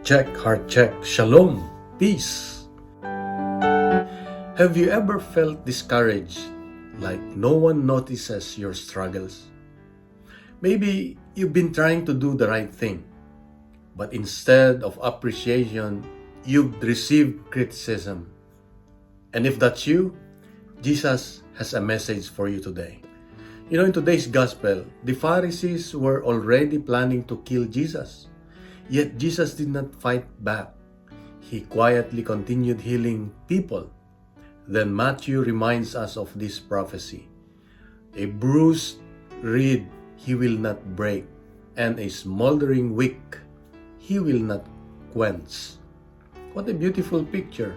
heart check. Shalom, peace. Have you ever felt discouraged, like no one notices your struggles? Maybe you've been trying to do the right thing, but instead of appreciation, you've received criticism. And if that's you, Jesus has a message for you today. You know, in today's gospel, the Pharisees were already planning to kill Jesus. Yet Jesus did not fight back. He quietly continued healing people. Then Matthew reminds us of this prophecy. A bruised reed he will not break, and a smoldering wick he will not quench. What a beautiful picture.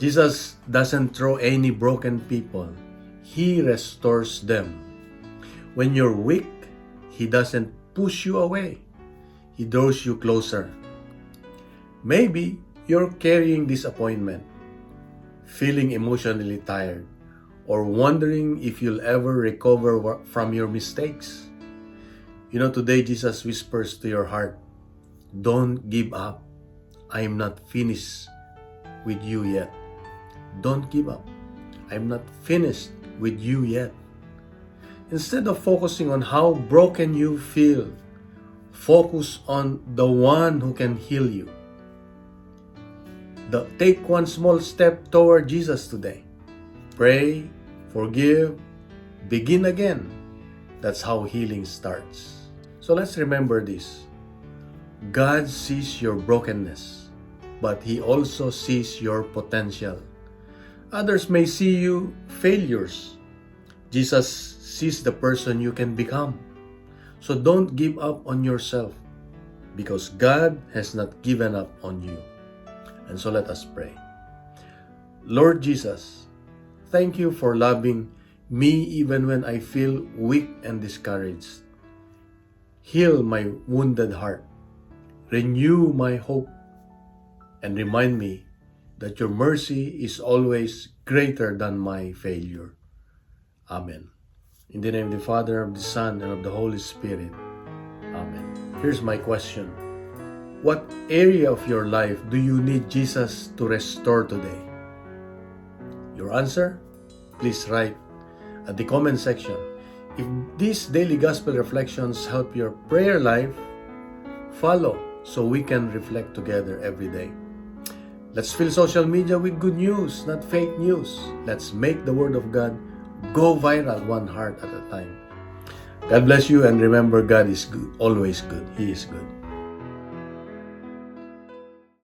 Jesus doesn't throw any broken people. He restores them. When you're weak, He doesn't push you away. He draws you closer. Maybe you're carrying disappointment, feeling emotionally tired, or wondering if you'll ever recover from your mistakes. You know, today Jesus whispers to your heart, don't give up. I am not finished with you yet. Don't give up. I'm not finished with you yet. Instead of focusing on how broken you feel, focus on the one who can heal you. Take one small step toward Jesus today. Pray, forgive, begin again. That's how healing starts. So let's remember this. God sees your brokenness, but He also sees your potential. Others may see you failures. Jesus sees the person you can become. So don't give up on yourself, because God has not given up on you. And so let us pray. Lord Jesus, thank you for loving me even when I feel weak and discouraged. Heal my wounded heart. Renew my hope. And remind me that your mercy is always greater than my failure. Amen. In the name of the Father, of the Son, and of the Holy Spirit. Amen. Here's my question. What area of your life do you need Jesus to restore today? Your answer? Please write at the comment section. If these daily gospel reflections help your prayer life, follow so we can reflect together every day. Let's fill social media with good news, not fake news. Let's make the Word of God go viral one heart at a time. God bless you, and remember, God is good, always good. He is good.